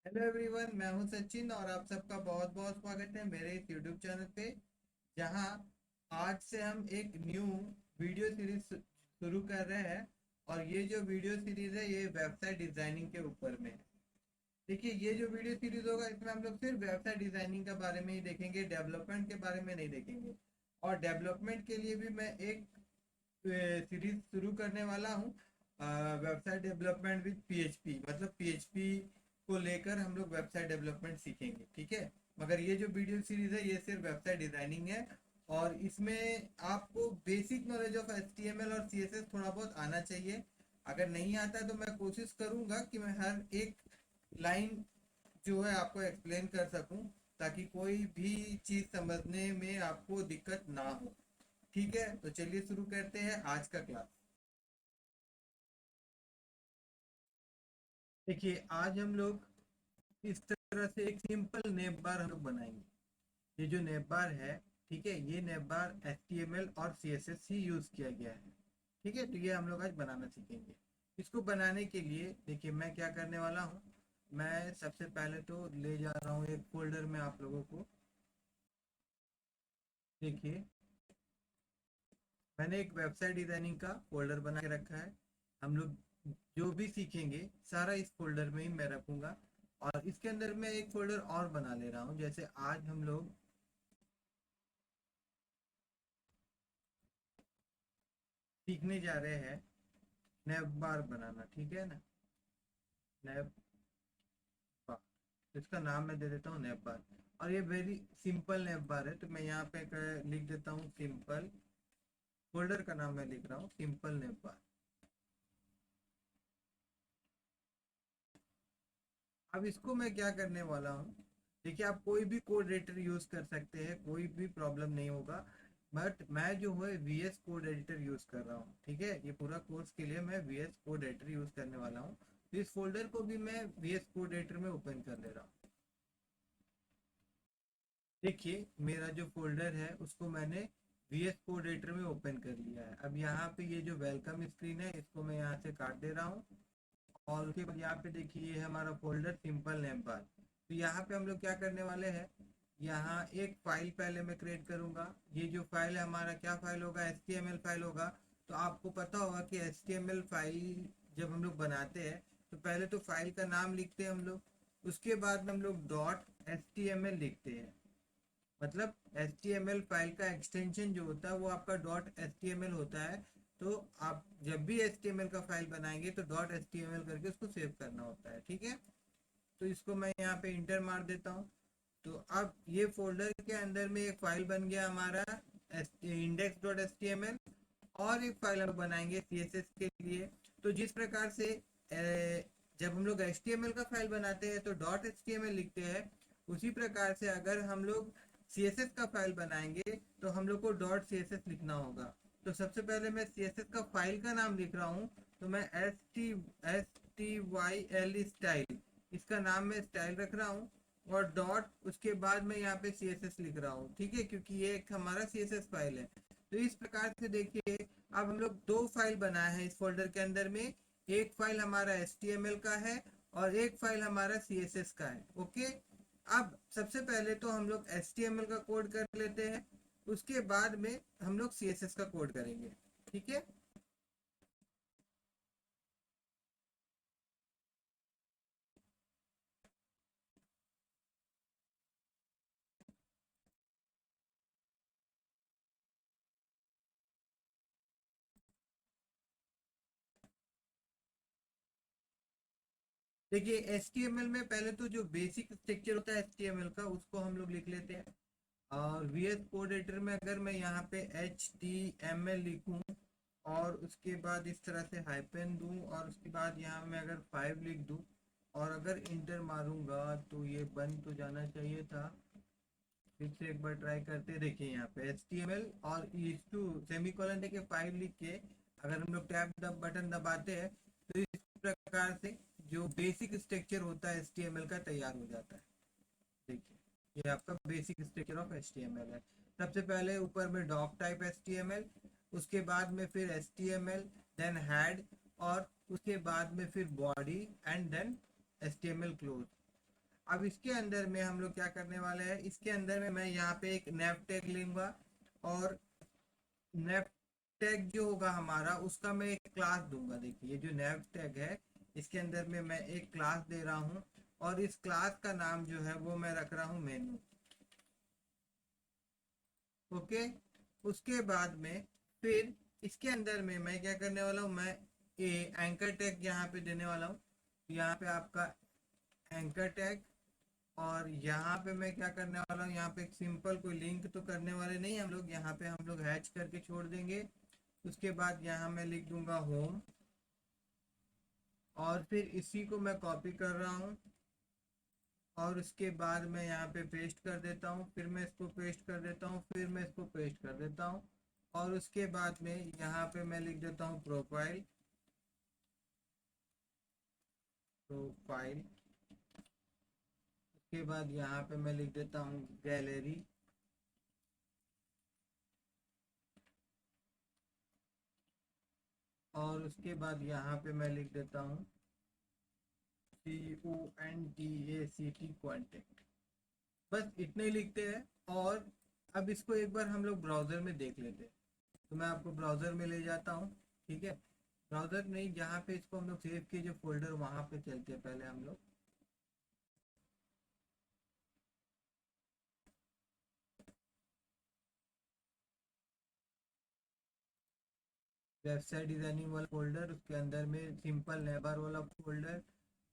Hello everyone, मैं हूं सचिन और आप सबका बहुत बहुत स्वागत है मेरे इस यूट्यूब चैनल पे। जहां आज से हम एक न्यू वीडियो सीरीज शुरू कर रहे हैं। और ये जो वीडियो सीरीज है ये वेबसाइट डिजाइनिंग के ऊपर में है। देखिए, ये जो वीडियो सीरीज होगा इसमें हम लोग सिर्फ वेबसाइट डिजाइनिंग के बारे में ही देखेंगे, डेवलपमेंट के बारे में नहीं देखेंगे। और डेवलपमेंट के लिए भी मैं एक सीरीज शुरू करने वाला हूँ, वेबसाइट डेवलपमेंट विद पीएचपी। मतलब पीएचपी को लेकर हम लोग वेबसाइट डेवलपमेंट सीखेंगे, ठीक है। मगर ये जो वीडियो सीरीज है ये सिर्फ वेबसाइट डिजाइनिंग है। और इसमें आपको बेसिक नॉलेज ऑफ एचटीएमएल और सीएसएस थोड़ा बहुत आना चाहिए। अगर नहीं आता है तो मैं कोशिश करूंगा कि मैं हर एक लाइन जो है आपको एक्सप्लेन कर सकूं, ताकि कोई भी चीज समझने में आपको दिक्कत ना हो। ठीक है, तो चलिए शुरू करते हैं आज का क्लास। देखिए, आज हम लोग इस तरह से एक सिंपल नेम बार हम लोग बनाएंगे। ये जो नेम बार है, ठीक है, ये नेम बार HTML और CSS ही यूज किया गया है। ठीक है, तो ये हम लोग आज बनाना सीखेंगे। इसको बनाने के लिए देखिए मैं क्या करने वाला हूँ। मैं सबसे पहले तो ले जा रहा हूँ एक फोल्डर में आप लोगों को। देखिए, मैंने एक वेबसाइट डिजाइनिंग का फोल्डर बना के रखा है। हम लोग जो भी सीखेंगे सारा इस फोल्डर में ही मैं रखूंगा। और इसके अंदर मैं एक फोल्डर और बना ले रहा हूँ। जैसे आज हम लोग सीखने जा रहे हैं नैब बार बनाना, ठीक है ना। नैब बार, तो इसका नाम मैं दे देता हूँ नैब बार। और ये वेरी सिंपल नैब बार है, तो मैं यहाँ पे लिख देता हूँ सिंपल। फोल्डर का नाम मैं लिख रहा हूँ सिंपल नैब बार। अब इसको मैं क्या करने वाला हूँ। देखिए, आप कोई भी कोड एडिटर यूज कर सकते हैं, कोई भी प्रॉब्लम नहीं होगा। बट मैं जो है VS कोड एडिटर यूज कर रहा हूँ, ठीक है। ये पूरा कोर्स के लिए मैं VS कोड एडिटर यूज करने वाला हूँ। तो इस फोल्डर को भी मैं VS कोड एडिटर में ओपन कर ले रहा हूँ। देखिए, मेरा जो फोल्डर है उसको मैंने VS कोड एडिटर में ओपन कर लिया है। अब यहाँ पे ये जो वेलकम स्क्रीन है इसको मैं यहाँ से काट दे रहा हूँ। और उसके बाद यहाँ पे देखिए ये है हमारा फोल्डर सिंपल नेम बार। तो यहाँ पे हम लोग क्या करने वाले हैं, यहाँ एक फाइल पहले मैं क्रिएट करूंगा। ये जो फाइल है हमारा क्या फाइल होगा, HTML फाइल होगा। तो आपको पता होगा कि HTML फाइल जब हम लोग बनाते हैं तो पहले तो फाइल का नाम लिखते हैं हम लोग, उसके बाद हम लोग .html लिखते हैं। मतलब HTML फाइल का एक्सटेंशन जो होता है वो आपका .html होता है। तो आप जब भी HTML का फाइल बनाएंगे तो .html करके उसको सेव करना होता है, ठीक है। तो इसको मैं यहाँ पे इंटर मार देता हूँ। तो अब ये फोल्डर के अंदर में एक फाइल बन गया हमारा index.html। और एक फाइल हम बनाएंगे CSS के लिए। तो जिस प्रकार से जब हम लोग HTML का फाइल बनाते हैं तो .html लिखते हैं, उसी प्रकार से अगर हम लोग CSS का फाइल बनाएंगे तो हम लोग को .css लिखना होगा। तो सबसे पहले मैं CSS का फाइल का नाम लिख रहा हूँ। तो मैं STYL स्टाइल, इसका नाम मैं स्टाइल रख रहा हूँ। और डॉट उसके बाद मैं यहाँ पे CSS लिख रहा हूँ, ठीक है, क्योंकि ये एक हमारा CSS फाइल है। तो इस प्रकार से देखिए, अब हम लोग दो फाइल बनाए हैं इस फोल्डर के अंदर में। एक फाइल हमारा HTML का है और एक फाइल हमारा CSS का है, ओके। अब सबसे पहले तो हम लोग HTML का कोड कर लेते हैं, उसके बाद में हम लोग CSS का कोड करेंगे, ठीक है। देखिए, HTML में पहले तो जो बेसिक स्ट्रक्चर होता है HTML का उसको हम लोग लिख लेते हैं। और VS कोड एडिटर में अगर मैं यहाँ पे HTML लिखूँ और उसके बाद इस तरह से हाइपन दूँ और उसके बाद यहाँ मैं अगर 5 लिख दूँ और अगर इंटर मारूंगा तो ये बन तो जाना चाहिए था। फिर से एक बार ट्राई करते, देखिए यहाँ पे HTML और इस टू सेमी कॉलन देके 5 लिख के अगर हम लोग टैब बटन दबाते हैं तो इस प्रकार से जो बेसिक स्ट्रक्चर होता है HTML का तैयार हो जाता है। देखिए, ये आपका बेसिक स्ट्रक्चर ऑफ HTML है। सबसे पहले ऊपर में डॉक टाइप HTML, उसके बाद में फिर HTML, देन हेड, और उसके बाद में फिर body and then HTML close. अब इसके अंदर में हम लोग क्या करने वाले हैं, इसके अंदर में मैं यहाँ पे एक नैव टैग लूंगा, और नैव टैग जो होगा हमारा उसका मैं एक क्लास दूंगा। देखिए ये जो नैव टैग है इसके अंदर में मैं एक क्लास दे रहा हूँ, और इस क्लास का नाम जो है वो मैं रख रहा हूँ मेनू। ओके, उसके बाद में फिर इसके अंदर में मैं क्या करने वाला हूँ, मैं ए एंकर टैग यहाँ पे देने वाला हूँ। यहाँ पे आपका एंकर टैग, और यहाँ पे मैं क्या करने वाला हूँ, यहाँ पे एक सिंपल कोई लिंक तो करने वाले नहीं हम लोग, यहाँ पे हम लोग हैच करके छोड़ देंगे। उसके बाद यहाँ मैं लिख दूंगा होम, और फिर इसी को मैं कॉपी कर रहा हूँ, और उसके बाद मैं यहाँ पे पेस्ट कर देता हूँ, फिर मैं इसको पेस्ट कर देता हूँ, फिर मैं इसको पेस्ट कर देता हूँ, और उसके बाद में यहाँ पे मैं लिख देता हूँ प्रोफाइल। प्रोफाइल उसके बाद यहाँ पे मैं लिख देता हूँ गैलरी, और उसके बाद यहाँ पे मैं लिख देता हूँ CONTACT कॉन्टेक्ट। बस इतने ही लिखते हैं। और अब इसको एक बार हम लोग ब्राउज़र में देख लेते हैं, तो मैं आपको ब्राउज़र में ले जाता हूँ। ठीक है, ब्राउज़र नहीं, जहाँ पे इसको हम लोग सेव किए जो फोल्डर, वहाँ पे चलते हैं पहले हम लोग। वेबसाइट डिजाइनिंग वाला फोल्डर, उसके अंदर में सिंपल नेबर वाला फोल्डर,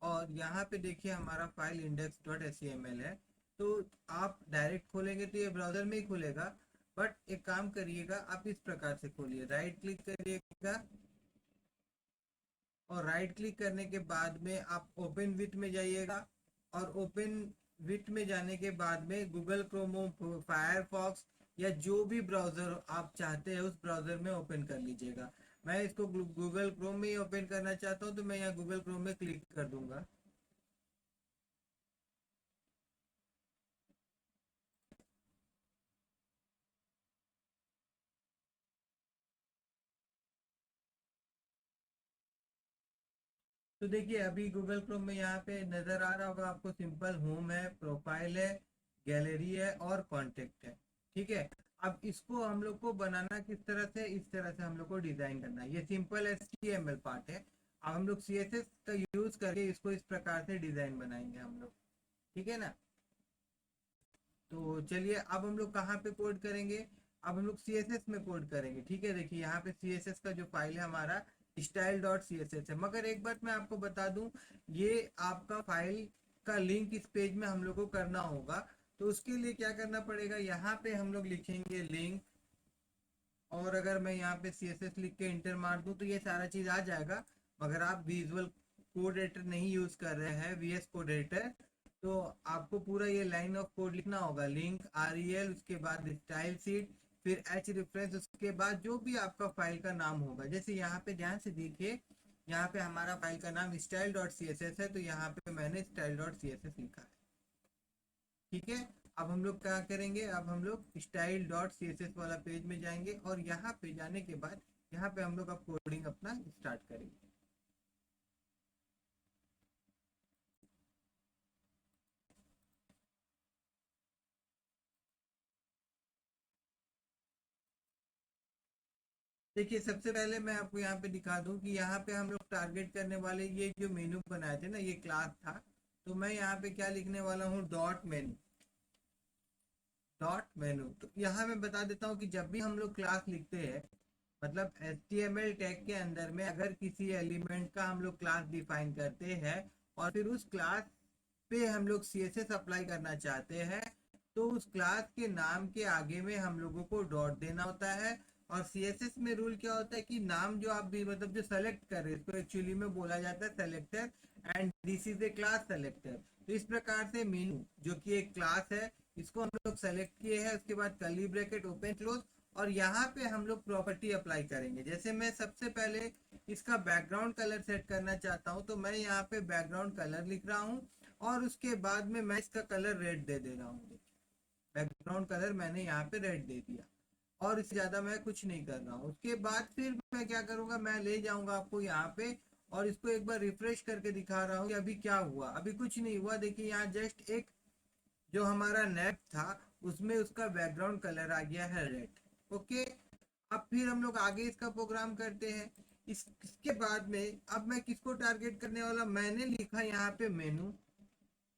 और यहाँ पे देखिए हमारा फाइल index.html है। तो आप डायरेक्ट खोलेंगे तो ये ब्राउज़र में ही खुलेगा, बट एक काम करिएगा, आप इस प्रकार से खोलिए, राइट क्लिक करिएगा, और राइट क्लिक करने के बाद में आप ओपन विथ में जाइएगा, और ओपन विथ में जाने के बाद में गूगल क्रोम, फायरफॉक्स, या जो भी ब्राउज़र आप चाहते हैं उस ब्राउज़र में ओपन कर लीजिएगा। मैं इसको गूगल क्रोम में ही ओपन करना चाहता हूँ, तो मैं यहाँ गूगल क्रोम में क्लिक कर दूंगा। तो देखिए अभी गूगल क्रोम में यहाँ पे नज़र आ रहा होगा आपको, सिंपल होम है, प्रोफाइल है, गैलरी है, और कॉन्टेक्ट है। ठीक है, अब इसको हम लोग को बनाना किस तरह से, इस तरह से हम लोग को डिज़ाइन करना है। ये सिंपल HTML पार्ट है। अब हम लोग CSS का यूज़ करके इसको इस प्रकार से डिज़ाइन बनाएंगे हम लोग। ठीक है ना, तो चलिए अब हम लोग कहाँ पे कोड करेंगे, अब हम लोग CSS में कोड करेंगे। ठीक है, देखिए यहाँ पे CSS का जो फाइल है हमारा style.css है, मगर एक बात मैं आपको बता दूं, ये आपका फाइल का लिंक इस पेज में हम लोग को करना होगा। तो उसके लिए क्या करना पड़ेगा, यहाँ पे हम लोग लिखेंगे लिंक, और अगर मैं यहाँ पे CSS लिख के इंटर मार दूं तो ये सारा चीज़ आ जाएगा। मगर आप विजुअल कोड एडिटर नहीं यूज़ कर रहे हैं, VS कोड एडिटर, तो आपको पूरा ये लाइन ऑफ कोड लिखना होगा, लिंक REL, उसके बाद स्टाइल सीट, फिर H रेफरेंस, उसके बाद जो भी आपका फाइल का नाम होगा। जैसे यहाँ पे ध्यान से देखिए, यहाँ पे हमारा फाइल का नाम style.css है, तो यहाँ पे मैंने style.css लिखा है। ठीक है, अब हम लोग क्या करेंगे, अब हम लोग style.css वाला पेज में जाएंगे, और यहाँ पे जाने के बाद यहाँ पे हम लोग अब कोडिंग अपना स्टार्ट करेंगे। देखिए सबसे पहले मैं आपको यहाँ पे दिखा दूं कि यहाँ पे हम लोग टारगेट करने वाले ये जो मेनू बनाए थे ना, ये क्लास था। तो मैं यहाँ पे क्या लिखने वाला हूँ, डॉट मेनू। डॉट मेनू, तो यहाँ मैं बता देता हूँ कि जब भी हम लोग क्लास लिखते हैं, मतलब HTML टैग के अंदर में अगर किसी एलिमेंट का हम लोग क्लास डिफाइन करते हैं, और फिर उस क्लास पे हम लोग CSS अप्लाई करना चाहते हैं, तो उस क्लास के नाम के आगे में हम लोगों को डॉट देना होता है। और CSS में रूल क्या होता है कि नाम जो आप भी मतलब जो सेलेक्ट कर रहे हैं, इसको एक्चुअली में बोला जाता है selector, and this is a class selector. तो इस प्रकार से मेनू जो कि एक क्लास है, इसको हम लोग सेलेक्ट किए हैं, उसके बाद कर्ली ब्रैकेट ओपन क्लोज, और यहाँ पे हम लोग प्रॉपर्टी अप्लाई करेंगे। जैसे मैं सबसे पहले इसका बैकग्राउंड कलर सेट करना चाहता हूँ, तो मैं यहाँ पे बैकग्राउंड कलर लिख रहा हूँ, और उसके बाद में मैं इसका कलर रेड दे रहा हूँ। बैकग्राउंड कलर मैंने यहाँ पे रेड दे दिया, और इससे ज़्यादा मैं कुछ नहीं कर रहा हूँ। उसके बाद फिर मैं क्या करूँगा, मैं ले जाऊँगा आपको यहाँ पे, और इसको एक बार रिफ्रेश करके दिखा रहा हूँ कि अभी क्या हुआ। अभी कुछ नहीं हुआ, देखिए यहाँ जस्ट एक जो हमारा नेट था उसमें उसका बैकग्राउंड कलर आ गया है रेड। ओके, अब फिर हम लोग आगे इसका प्रोग्राम करते हैं। इसके बाद में अब मैं किसको टारगेट करने वाला, मैंने लिखा यहाँ पे मेनू,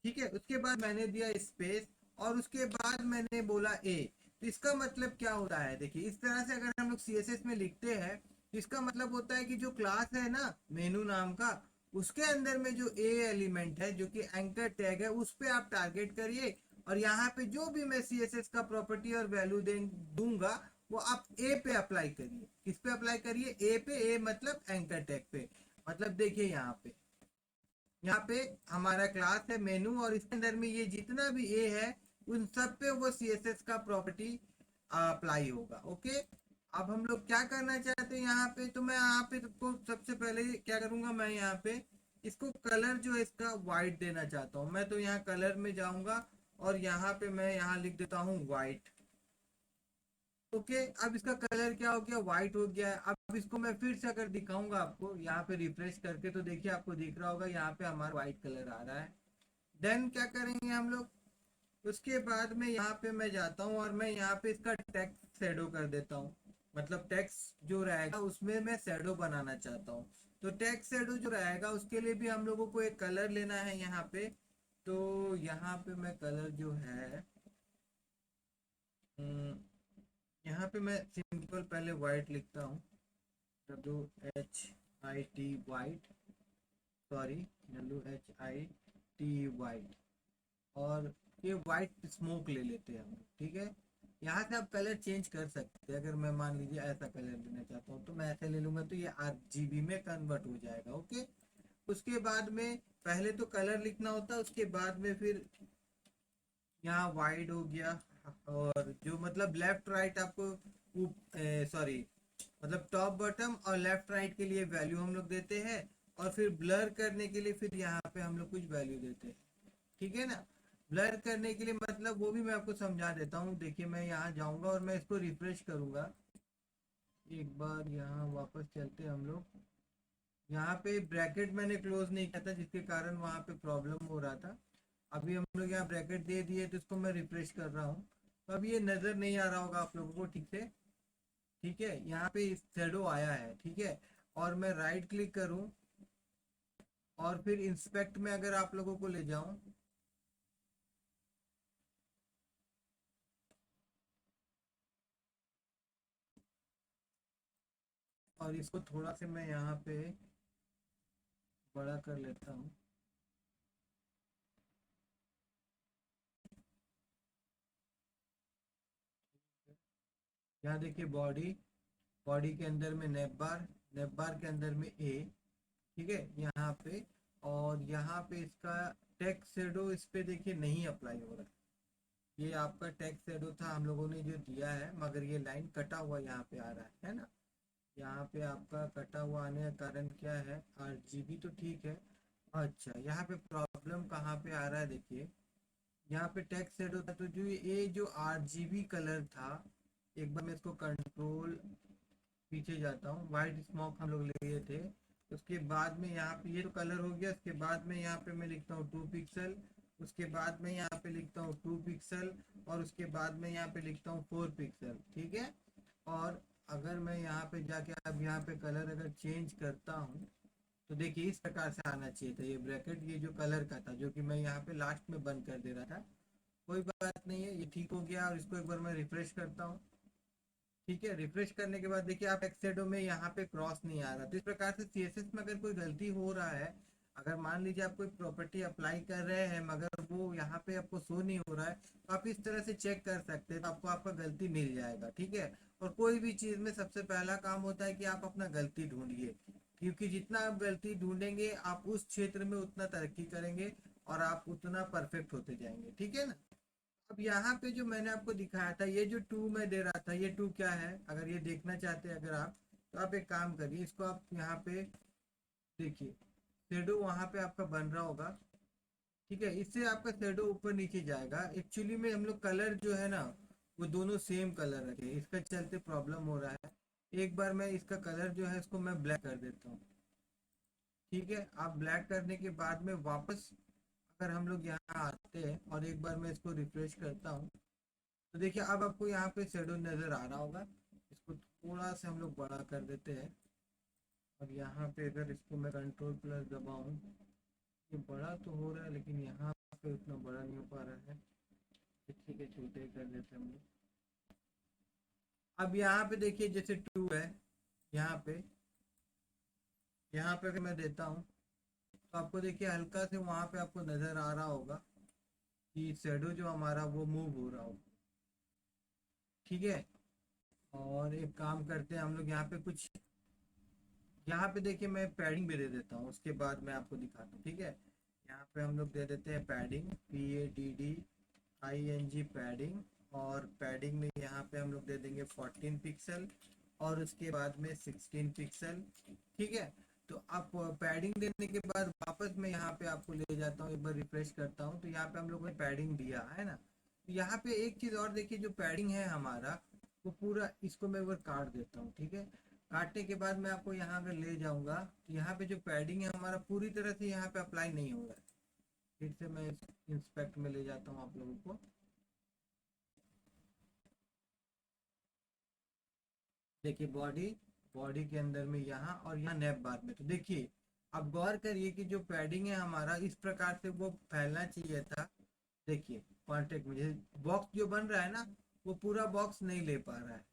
ठीक है। उसके बाद मैंने दिया स्पेस और उसके बाद मैंने बोला ए। तो इसका मतलब क्या होता है, देखिए इस तरह से अगर हम लोग सीएसएस में लिखते हैं तो इसका मतलब होता है कि जो क्लास है ना मेनू नाम का, उसके अंदर में जो ए एलिमेंट है जो कि एंकर टैग है उस पे आप टारगेट करिए, और यहाँ पे जो भी मैं सीएसएस का प्रॉपर्टी और वैल्यू दूंगा वो आप ए पे अप्लाई करिए। किस पे अप्लाई करिए, ए पे। ए मतलब एंकर टैग पे। मतलब देखिए यहाँ पे हमारा क्लास है मेनू और इसके अंदर में ये जितना भी ए है उन सब पे वो सीएसएस का प्रॉपर्टी अप्लाई होगा। ओके, अब हम लोग क्या करना चाहते हैं यहाँ पे, तो मैं यहाँ पे तो सबसे पहले क्या करूंगा, मैं यहाँ पे इसको कलर जो है इसका वाइट देना चाहता हूँ। मैं तो यहाँ कलर में जाऊंगा और यहाँ पे मैं यहाँ लिख देता हूँ वाइट। ओके, अब इसका कलर क्या हो गया, व्हाइट हो गया है। अब इसको मैं फिर से अगर दिखाऊंगा आपको यहाँ पे रिफ्रेश करके, तो देखिए आपको दिख रहा होगा यहाँ पे हमारा व्हाइट कलर आ रहा है। देन क्या करेंगे हम लोग, उसके बाद में यहाँ पे मैं जाता हूँ और मैं यहाँ पे इसका टेक्स्ट शेडो कर देता हूँ। मतलब टेक्स्ट जो रहेगा उसमें मैं शेडो बनाना चाहता हूँ। तो टेक्स्ट शेडो जो रहेगा उसके लिए भी हम लोगों को एक कलर लेना है यहाँ पे। तो यहाँ पे मैं कलर जो है यहाँ पे मैं सिंपल पहले वाइट लिखता हूँ, WHIT white, sorry WHIT white. और ये वाइट स्मोक ले लेते हैं हम, ठीक है। यहाँ से आप कलर चेंज कर सकते हैं, अगर मैं मान लीजिए ऐसा कलर लेना चाहता हूँ तो मैं ऐसे ले लूँगा तो ये RGB में कन्वर्ट हो जाएगा। ओके, उसके बाद में पहले तो कलर लिखना होता है, उसके बाद में फिर यहाँ वाइड हो गया। और जो मतलब लेफ्ट राइट आपको सॉरी मतलब टॉप बॉटम और लेफ्ट राइट के लिए वैल्यू हम लोग देते हैं, और फिर ब्लर करने के लिए फिर यहाँ पे हम लोग कुछ वैल्यू देते हैं, ठीक है ना। ब्लर करने के लिए मतलब वो भी मैं आपको समझा देता हूँ। देखिए मैं यहाँ जाऊँगा और मैं इसको रिफ्रेश करूँगा। एक बार यहाँ वापस चलते हैं हम लोग। यहाँ पे ब्रैकेट मैंने क्लोज नहीं किया था जिसके कारण वहाँ पे प्रॉब्लम हो रहा था। अभी हम लोग यहाँ ब्रैकेट दे दिए तो इसको मैं रिफ्रेश कर रहा हूँ। तो अभी ये नज़र नहीं आ रहा होगा आप लोगों को ठीक से, ठीक है। यहाँ पे शेडो आया है, ठीक है। और मैं राइट क्लिक करूँ और फिर इंस्पेक्ट में अगर आप लोगों को ले जाऊँ, और इसको थोड़ा से मैं यहाँ पे बड़ा कर लेता हूँ। यहाँ देखिए बॉडी, बॉडी के अंदर में नेप बार, नेप बार के अंदर में ए, ठीक है यहाँ पे। और यहाँ पे इसका टेक्स्ट शेडो इस पे देखिए नहीं अप्लाई हो रहा है। ये आपका टेक्स्ट शेडो था हम लोगों ने जो दिया है, मगर ये लाइन कटा हुआ यहाँ पे आ रहा है ना। यहाँ पे आपका कटा हुआ आने का कारण क्या है, RGB तो ठीक है। अच्छा, यहाँ पे प्रॉब्लम कहाँ पे आ रहा है, देखिए यहाँ पे टेक्स्ट शेडो था तो जो ये जो RGB कलर था, एक बार मैं इसको कंट्रोल पीछे जाता हूँ। वाइट स्मोक हम लोग लिए थे, उसके बाद में यहाँ पे ये तो कलर हो गया। उसके बाद में यहाँ पे मैं लिखता हूँ 2 पिक्सल, उसके बाद में यहाँ पे लिखता हूँ 2 पिक्सल, और उसके बाद में यहाँ पे लिखता हूँ 4 पिक्सल, ठीक है। और अगर मैं यहाँ पे जाके अब यहाँ पे कलर अगर चेंज करता हूँ तो देखिए इस प्रकार से आना चाहिए था ये ब्रैकेट, ये जो कलर का था जो कि मैं यहाँ पे लास्ट में बंद कर दे रहा था। कोई बात नहीं है, ये ठीक हो गया। और इसको एक बार मैं रिफ्रेश करता हूँ, ठीक है। रिफ्रेश करने के बाद देखिए आप एक्सेडो में यहाँ पे क्रॉस नहीं आ रहा। तो इस प्रकार से सीएसएस में अगर कोई गलती हो रहा है, अगर मान लीजिए आप कोई प्रॉपर्टी अप्लाई कर रहे हैं मगर वो यहाँ पे आपको शो नहीं हो रहा है, तो आप इस तरह से चेक कर सकते हैं, तो आपको आपका गलती मिल जाएगा, ठीक है। और कोई भी चीज़ में सबसे पहला काम होता है कि आप अपना गलती ढूंढिए, क्योंकि जितना आप गलती ढूंढेंगे आप उस क्षेत्र में उतना तरक्की करेंगे और आप उतना परफेक्ट होते जाएंगे, ठीक है ना। अब यहाँ पे जो मैंने आपको दिखाया था, ये जो टू में दे रहा था, ये टू क्या है, अगर ये देखना चाहते हैं अगर आप, तो आप एक काम करिए, इसको आप यहाँ पे देखिए, शेडो वहाँ पे आपका बन रहा होगा, ठीक है। इससे आपका शेडो ऊपर नीचे जाएगा। एक्चुअली में हम लोग कलर जो है ना वो दोनों सेम कलर रखे, इसका चलते प्रॉब्लम हो रहा है। एक बार मैं इसका कलर जो है इसको मैं ब्लैक कर देता हूँ, ठीक है, आप ब्लैक करने के बाद में वापस अगर हम लोग यहाँ आते हैं और एक बार मैं इसको रिफ्रेश करता हूँ, तो देखिए अब आपको यहाँ पे शेडो नज़र आ रहा होगा। इसको थोड़ा सा हम लोग बड़ा कर देते हैं, और यहाँ पे अगर इसको मैं कंट्रोल प्लस दबाऊँ, ये बड़ा तो हो रहा है लेकिन यहाँ पे उतना बड़ा नहीं हो पा रहा है। ठीक है, छोटे कर देते हैं हम लोग। अब यहाँ पे देखिए जैसे 2 है, यहाँ पे अगर मैं देता हूँ तो आपको देखिए हल्का से वहाँ पे आपको नज़र आ रहा होगा कि शेडो जो हमारा वो मूव हो रहा होगा। ठीक है, और एक काम करते हैं हम लोग, यहाँ पे कुछ, यहाँ पे देखिए मैं पैडिंग भी दे देता हूँ, उसके बाद मैं आपको दिखाता हूँ। ठीक है, यहाँ पे हम लोग दे देते हैं पैडिंग, PADDING पैडिंग, और पैडिंग में यहाँ पे हम लोग दे देंगे 14 पिक्सल और उसके बाद में 16 पिक्सल। ठीक है, तो आप पैडिंग देने के बाद वापस मैं यहाँ पे आपको ले जाता हूँ, एक बार रिफ्रेश करता हूँ, तो यहाँ पे हम लोग ने पैडिंग दिया है ना। तो यहाँ पे एक चीज़ और देखिए, जो पैडिंग है हमारा वो पूरा, इसको मैं एक बार काट देता हूँ। ठीक है, काटने के बाद मैं आपको यहाँ अगर ले जाऊँगा तो यहाँ पे जो पैडिंग है हमारा पूरी तरह से यहाँ पे अप्लाई नहीं हो रहा है। फिर से मैं इंस्पेक्ट में ले जाता हूँ आप लोगों को। देखिए बॉडी के अंदर में यहाँ और यहाँ नैप बार में, तो देखिए अब गौर करिए कि जो पैडिंग है हमारा इस प्रकार से वो फैलना चाहिए था। देखिए कॉन्टेक्ट में जैसे बॉक्स जो बन रहा है ना, वो पूरा बॉक्स नहीं ले पा रहा है।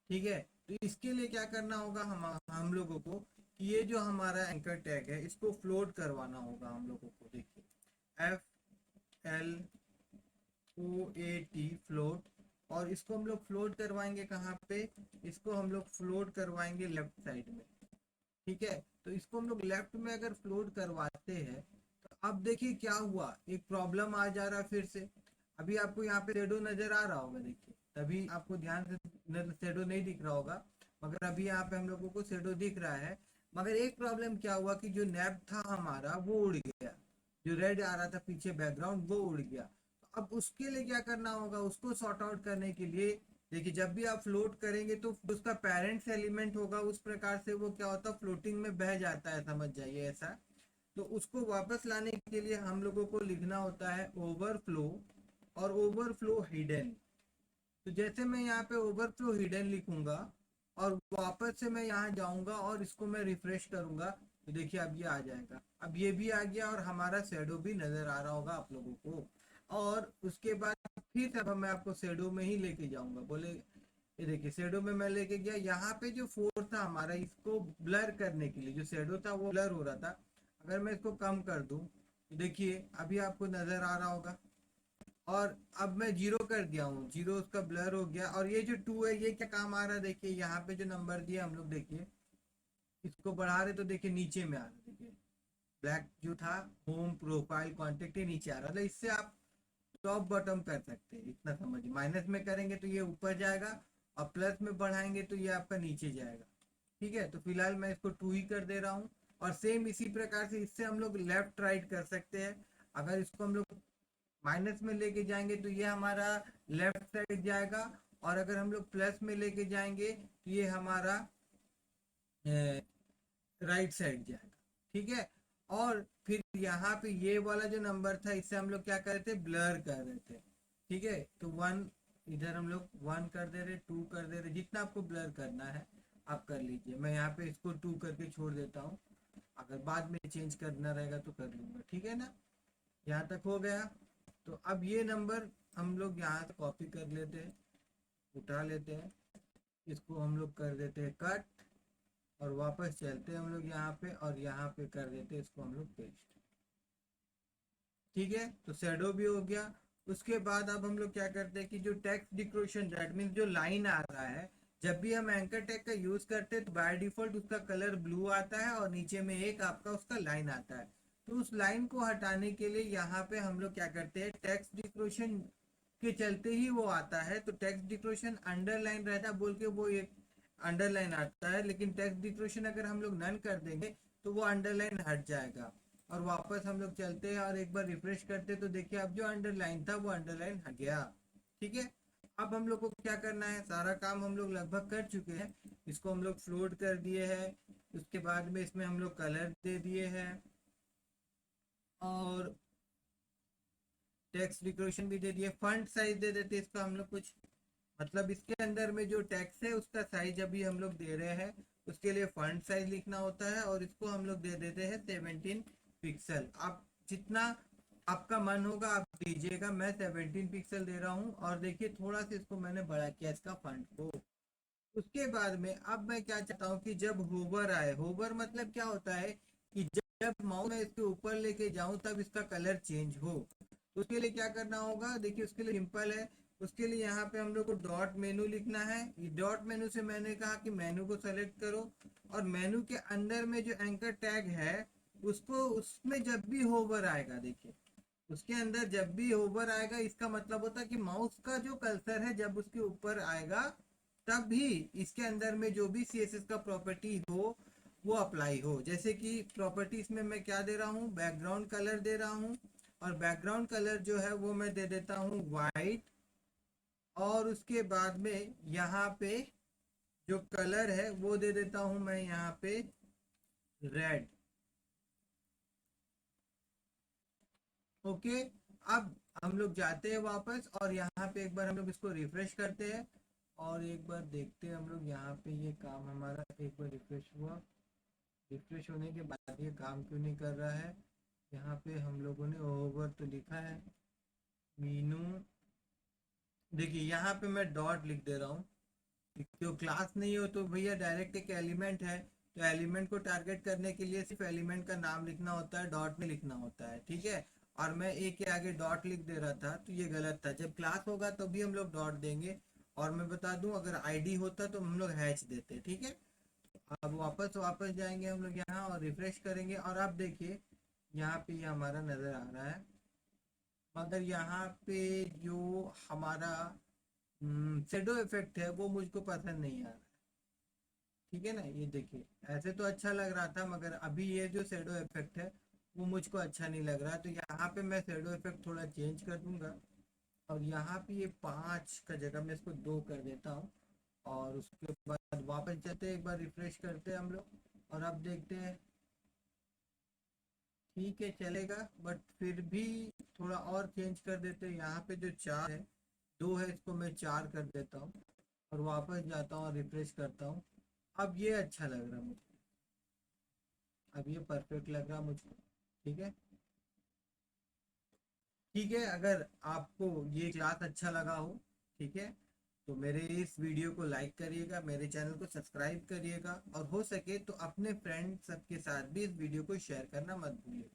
ठीक है, तो इसके लिए क्या करना होगा हम लोगों को कि ये जो हमारा एंकर टैग है इसको फ्लोट करवाना होगा हम लोगों को। देखिए FLOAT फ्लोट, और इसको हम लोग फ्लोट करवाएंगे कहाँ पे, इसको हम लोग फ्लोट करवाएंगे लेफ्ट साइड में। ठीक है, तो इसको हम लोग लेफ्ट में अगर फ्लोट करवाते हैं तो अब देखिए क्या हुआ, एक प्रॉब्लम आ जा रहा है फिर से। अभी आपको यहाँ पे शेडो नजर आ रहा होगा, देखिए तभी आपको ध्यान से शेडो नहीं दिख रहा होगा, मगर अभी यहाँ पे हम लोगों को शेडो दिख रहा है। मगर एक प्रॉब्लम क्या हुआ कि जो नैप था हमारा वो उड़ गया, जो रेड आ रहा था पीछे बैकग्राउंड वो उड़ गया। तो अब उसके लिए क्या करना होगा, उसको सॉर्ट आउट करने के लिए देखिए जब भी आप फ्लोट करेंगे तो उसका पेरेंट्स एलिमेंट होगा, उस प्रकार से वो क्या होता है फ्लोटिंग में बह जाता है, समझ जाइए ऐसा। तो उसको वापस लाने के लिए हम लोगों को लिखना होता है ओवरफ्लो और ओवरफ्लो हिडन। तो जैसे मैं यहाँ पे ओवरफ्लो हिडन लिखूंगा और वापस से मैं यहाँ जाऊंगा और इसको मैं रिफ्रेश करूंगा, तो देखिए अब ये आ जाएगा। अब ये भी आ गया और हमारा शेडो भी नजर आ रहा होगा आप लोगों को। और उसके बाद फिर से अब मैं आपको शेडो में ही लेके जाऊंगा, बोले ये देखिए शेडो में मैं लेके गया, यहाँ पे जो फोर था हमारा इसको ब्लर करने के लिए, जो शेडो था वो ब्लर हो रहा था। अगर मैं इसको कम कर दूं तो देखिए अभी आपको नजर आ रहा होगा, और अब मैं जीरो कर दिया हूँ, जीरो उसका ब्लर हो गया। और ये जो 2 है ये क्या काम आ रहा है, देखिए यहाँ पे जो नंबर दिया हम लोग, देखिए इसको बढ़ा रहे तो देखिए नीचे में आ रहा है। देखिए ब्लैक जो था होम प्रोफाइल कॉन्टेक्ट ही नीचे आ रहा था, इससे आप टॉप बॉटम कर सकते हैं, इतना समझिए। माइनस में करेंगे तो ये ऊपर जाएगा, और प्लस में बढ़ाएंगे तो ये आपका नीचे जाएगा। ठीक है, तो फिलहाल मैं इसको 2 ही कर दे रहा हूँ। और सेम इसी प्रकार से इससे हम लोग लेफ्ट राइट कर सकते हैं। अगर इसको हम लोग माइनस में लेके जाएंगे तो ये हमारा लेफ्ट साइड जाएगा, और अगर हम लोग प्लस में लेके जाएंगे तो ये हमारा राइट साइड जाएगा। ठीक है, और फिर यहाँ पे ये वाला जो नंबर था इससे हम लोग क्या कर रहे थे, ब्लर कर रहे थे। ठीक है, तो 1 इधर हम लोग 1 कर दे रहे, 2 कर दे रहे, जितना आपको ब्लर करना है आप कर लीजिए। मैं यहाँ पे इसको 2 करके छोड़ देता हूँ, अगर बाद में चेंज करना रहेगा तो कर लूँगा। ठीक है ना, यहाँ तक हो गया। तो अब ये नंबर हम लोग यहाँ से कॉपी कर लेते हैं, उठा लेते हैं, इसको हम लोग कर देते हैं कट, और वापस चलते हैं हम लोग यहाँ पे, और यहाँ पे कर देते हैं इसको हम लोग पेस्ट। ठीक है, तो शेडो भी हो गया। उसके बाद अब हम लोग क्या करते हैं कि जो टेक्स्ट डिक्रोशन, दैट मीन्स जो लाइन आ रहा है, जब भी हम एंकर टैग का यूज करते हैं तो बाय डिफॉल्ट उसका कलर ब्लू आता है और नीचे में एक आपका उसका लाइन आता है। तो उस लाइन को हटाने के लिए यहाँ पे हम लोग क्या करते हैं, टेक्स्ट डिक्रोशन के चलते ही वो आता है, तो टेक्स्ट डिक्रोशन अंडरलाइन रहता है बोल के वो एक अंडरलाइन आता है, लेकिन टेक्स्ट डिक्रोशन अगर हम लोग नन कर देंगे तो वो अंडरलाइन हट जाएगा। और वापस हम लोग चलते हैं और एक बार रिफ्रेश करते हैं तो देखिए अब जो अंडरलाइन था वो अंडरलाइन हट गया। ठीक है, अब हम लोग को क्या करना है, सारा काम हम लोग लगभग कर चुके हैं। इसको हम लोग फ्लोट कर दिए हैं, उसके बाद में इसमें हम लोग कलर दे दिए हैं और टेक्स्ट डेकोरेशन भी दे दिए, फंट साइज दे देते इसका हम लोग कुछ, मतलब इसके अंदर में जो टेक्स्ट है उसका साइज अभी हम लोग दे रहे हैं, उसके लिए फंट साइज लिखना होता है और इसको हम लोग दे देते हैं 17 पिक्सल। आप जितना आपका मन होगा आप दीजिएगा, मैं 17 पिक्सल दे रहा हूँ। और देखिए थोड़ा सा इसको मैंने बड़ा किया इसका फंट को। उसके बाद में अब मैं क्या चाहता हूँ कि जब होवर आए, होवर मतलब क्या होता है कि जब माउस मैं इसके ऊपर लेके जाऊं तब इसका कलर चेंज हो। तो उसके लिए क्या करना होगा, देखिए उसके लिए सिंपल है। उसके लिए यहाँ पे हम लोग को डॉट मेनू लिखना है। ये डॉट मेनू से मैंने कहा कि मेनू को सेलेक्ट करो और मेनू के अंदर में जो एंकर टैग है उसको, उसमें जब भी होवर आएगा, देखिए उसके अंदर जब भी होवर आएगा इसका मतलब होता है कि माउस का जो कर्सर है जब उसके ऊपर आएगा तब भी इसके अंदर में जो भी CSS का प्रॉपर्टी हो वो अप्लाई हो। जैसे कि प्रॉपर्टीज में मैं क्या दे रहा हूँ, बैकग्राउंड कलर दे रहा हूँ और बैकग्राउंड कलर जो है वो मैं दे देता हूँ वाइट। और उसके बाद में यहाँ पे जो कलर है वो दे देता हूँ मैं यहाँ पे रेड। ओके, अब हम लोग जाते हैं वापस और यहाँ पे एक बार हम लोग इसको रिफ्रेश करते हैं और एक बार देखते हैं हम लोग यहाँ पे ये काम हमारा एक बार रिफ्रेश हुआ। रिफ्रेश होने के बाद ये काम क्यों नहीं कर रहा है, यहाँ पे हम लोगों ने ओवर तो लिखा है मीनू। देखिए यहाँ पे मैं डॉट लिख दे रहा हूँ, तो क्लास नहीं हो तो भैया डायरेक्ट एक एलिमेंट है, तो एलिमेंट को टारगेट करने के लिए सिर्फ एलिमेंट का नाम लिखना होता है, डॉट में लिखना होता है, ठीक है। और मैं ए के आगे डॉट लिख दे रहा था तो ये गलत था। जब क्लास होगा तो भी हम लोग डॉट देंगे। और मैं बता दूं अगर आईडी होता तो हम लोग हैच देते, ठीक है। अब वापस वापस जाएंगे हम लोग यहाँ और रिफ्रेश करेंगे और अब देखिए यहाँ पे ये हमारा नज़र आ रहा है। मगर यहाँ पे जो हमारा शेडो इफेक्ट है वो मुझको पसंद नहीं आ रहा, ठीक है ना। ये देखिए ऐसे तो अच्छा लग रहा था मगर अभी ये जो शेडो इफेक्ट है वो मुझको अच्छा नहीं लग रहा, तो यहाँ पे मैं शेडो इफेक्ट थोड़ा चेंज कर दूंगा और यहाँ पे ये 5 का जगह मैं इसको 2 कर देता हूँ। और उसके बाद वापस जाते हैं, एक बार रिफ्रेश करते हैं हम लोग और अब देखते हैं, ठीक है चलेगा। बट फिर भी थोड़ा और चेंज कर देते हैं। यहाँ पे जो 4 है, 2 है, इसको मैं 4 कर देता हूँ और वापस जाता हूँ और रिफ्रेश करता हूँ। अब ये अच्छा लग रहा मुझे, अब ये परफेक्ट लग रहा मुझको, ठीक है। ठीक है, अगर आपको ये क्लास अच्छा लगा हो, ठीक है, तो मेरे इस वीडियो को लाइक करिएगा, मेरे चैनल को सब्सक्राइब करिएगा और हो सके तो अपने फ्रेंड सबके साथ भी इस वीडियो को शेयर करना मत भूलिए।